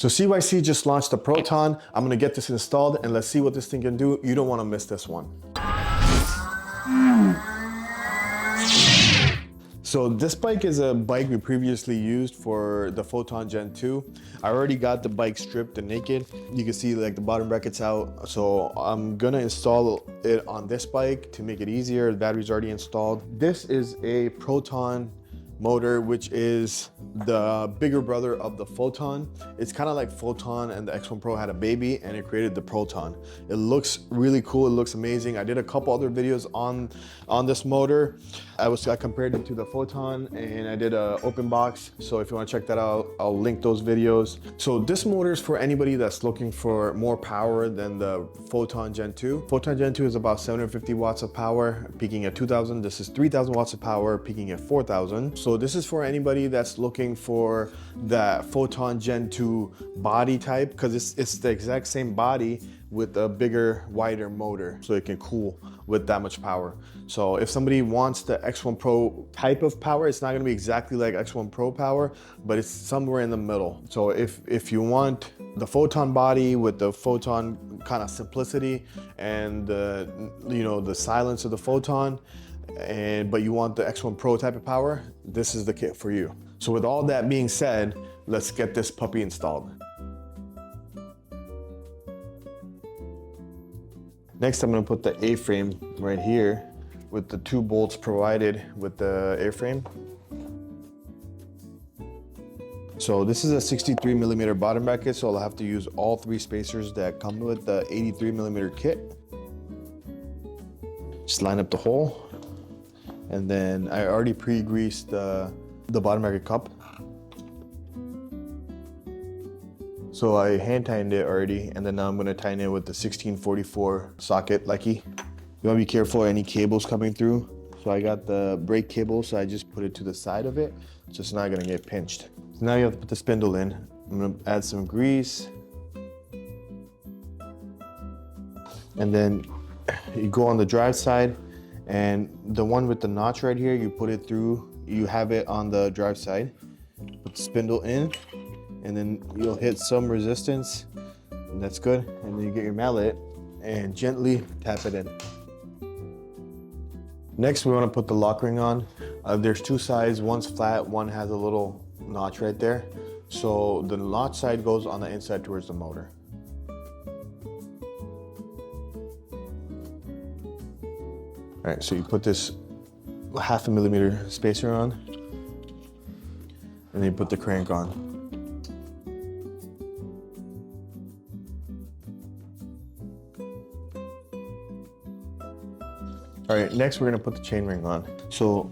So CYC just launched the Proton. I'm gonna get this installed and let's see what this thing can do. You don't wanna miss this one. So this bike is a bike we previously used for the Photon Gen 2. I already got the bike stripped and naked. You can see like the bottom brackets out. So I'm gonna install it on this bike to make it easier. The battery's already installed. This is a Proton motor, which is the bigger brother of the Photon. It's kind of like Photon and the X1 Pro had a baby and it created the Proton. It looks really cool, it looks amazing. I did a couple other videos on this motor. I compared it to the Photon and I did a open box. So if you want to check that out, I'll link those videos. So this motor is for anybody that's looking for more power than the Photon Gen 2. Photon Gen 2 is about 750 watts of power, peaking at 2000. This is 3000 watts of power, peaking at 4000. So this is for anybody that's looking for that Photon Gen 2 body type, because it's the exact same body with a bigger, wider motor, so it can cool with that much power. So if somebody wants the X1 Pro type of power, it's not gonna be exactly like X1 Pro power, but it's somewhere in the middle. So if you want the Photon body with the Photon kind of simplicity and the silence of the Photon, but you want the X1 Pro type of power, this is the kit for you. So with all that being said, let's get this puppy installed. Next, I'm gonna put the A-frame right here with the 2 bolts provided with the A-frame. So this is a 63 millimeter bottom bracket, so I'll have to use all 3 spacers that come with the 83 millimeter kit. Just line up the hole. And then I already pre-greased the bottom bracket cup. So I hand tightened it already, and then now I'm gonna tighten it with the 1644 socket Likey. You wanna be careful of any cables coming through. So I got the brake cable, so I just put it to the side of it, so it's not gonna get pinched. So now you have to put the spindle in. I'm gonna add some grease. And then you go on the drive side, and the one with the notch right here, you put it through, you have it on the drive side. Put the spindle in, and then you'll hit some resistance, and that's good. And then you get your mallet and gently tap it in. Next, we want to put the lock ring on. There's 2 sides, one's flat, one has a little notch right there. So the notch side goes on the inside towards the motor. All right, so you put this 1/2 millimeter spacer on, and then you put the crank on. All right, next we're gonna put the chainring on. So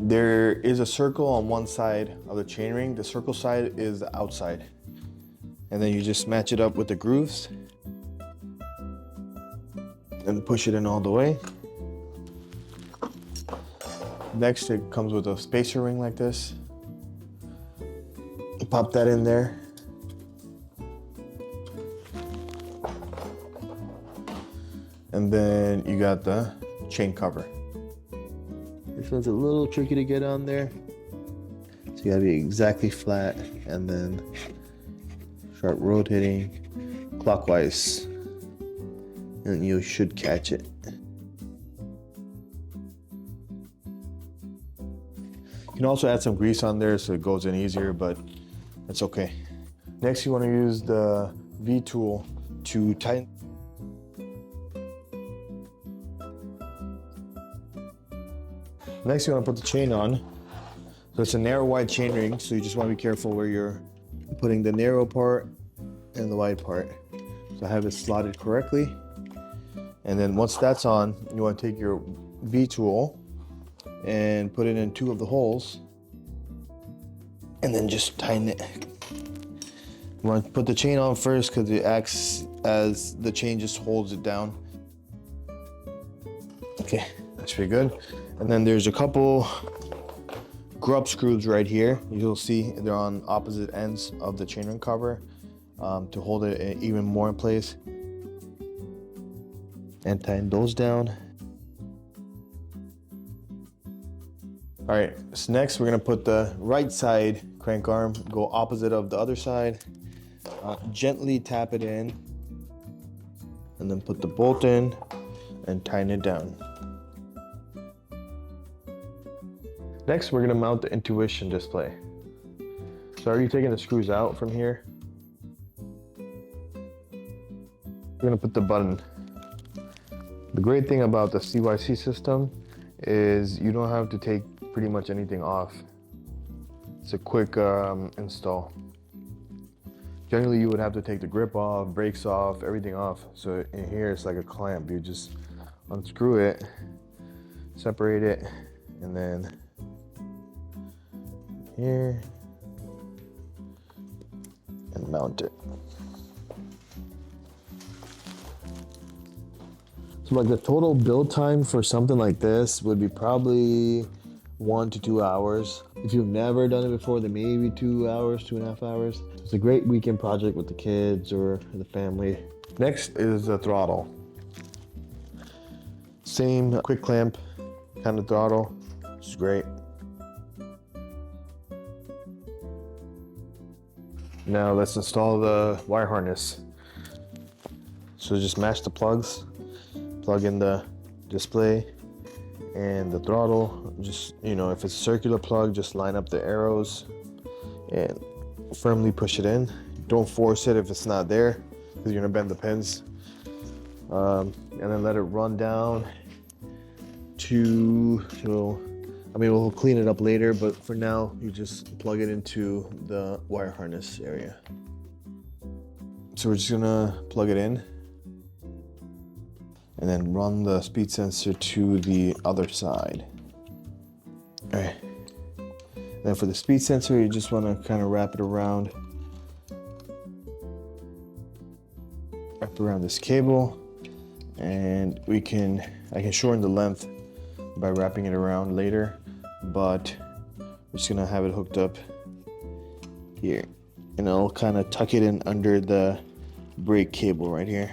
there is a circle on one side of the chainring. The circle side is the outside. And then you just match it up with the grooves and push it in all the way. Next, it comes with a spacer ring like this. Pop that in there. And then you got the chain cover. This one's a little tricky to get on there. So you gotta be exactly flat and then start rotating clockwise, and you should catch it. You can also add some grease on there so it goes in easier, but that's okay. Next, you want to use the V tool to tighten. Next, you want to put the chain on. So it's a narrow wide chain ring, so you just want to be careful where you're putting the narrow part and the wide part. So have it slotted correctly. And then once that's on, you want to take your V tool and put it in 2 of the holes, and then just tighten it. You want to put the chain on first because it acts as the chain just holds it down. Okay, that's pretty good. And then there's a couple grub screws right here. You'll see they're on opposite ends of the chainring cover to hold it even more in place. And tighten those down. All right, so next we're gonna put the right side crank arm, go opposite of the other side. Gently tap it in, and then put the bolt in and tighten it down. Next, we're gonna mount the Intuition display. So already taking the screws out from here. We're gonna put the button. The great thing about the CYC system is you don't have to take pretty much anything off. It's a quick install. Generally, you would have to take the grip off, brakes off, everything off. So in here, it's like a clamp. You just unscrew it, separate it, and then here, and mount it. So like the total build time for something like this would be probably 1 to 2 hours. If you've never done it before, then maybe 2 hours, 2.5 hours. It's a great weekend project with the kids or the family. Next is the throttle. Same quick clamp kind of throttle, which is great. Now let's install the wire harness. So just match the plugs, plug in the display and the throttle. Just, you know, if it's a circular plug, just line up the arrows and firmly push it in. Don't force it if it's not there, because you're gonna bend the pins. And then let it run down to, I mean, we'll clean it up later, but for now, you just plug it into the wire harness area. So we're just gonna plug it in and then run the speed sensor to the other side. All right. Then for the speed sensor, you just want to kind of wrap it around. Wrap around this cable, and I can shorten the length by wrapping it around later, but we're just gonna have it hooked up here, and I'll kind of tuck it in under the brake cable right here.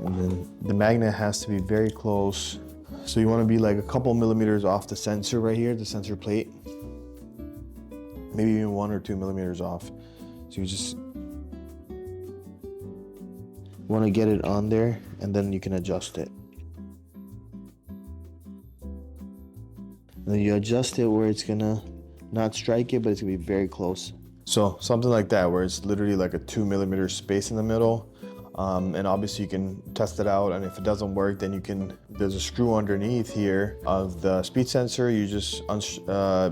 And then the magnet has to be very close. So you want to be like a couple millimeters off the sensor right here, the sensor plate. Maybe even 1 or 2 millimeters off. So you just want to get it on there, and then you can adjust it. And then you adjust it where it's gonna not strike it, but it's gonna be very close. So something like that, where it's literally like a 2 millimeter space in the middle. And obviously you can test it out, and if it doesn't work, then there's a screw underneath here of the speed sensor. You just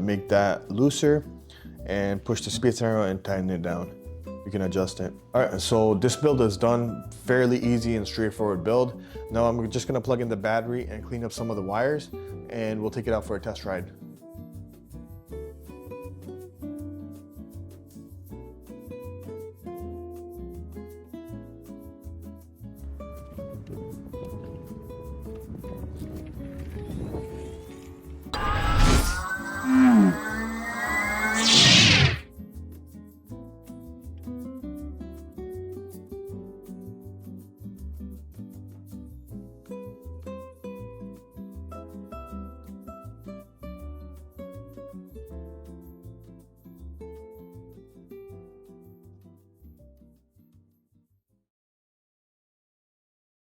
make that looser and push the speed sensor and tighten it down. You can adjust it. All right, so this build is done. Fairly easy and straightforward build. Now I'm just gonna plug in the battery and clean up some of the wires, and we'll take it out for a test ride.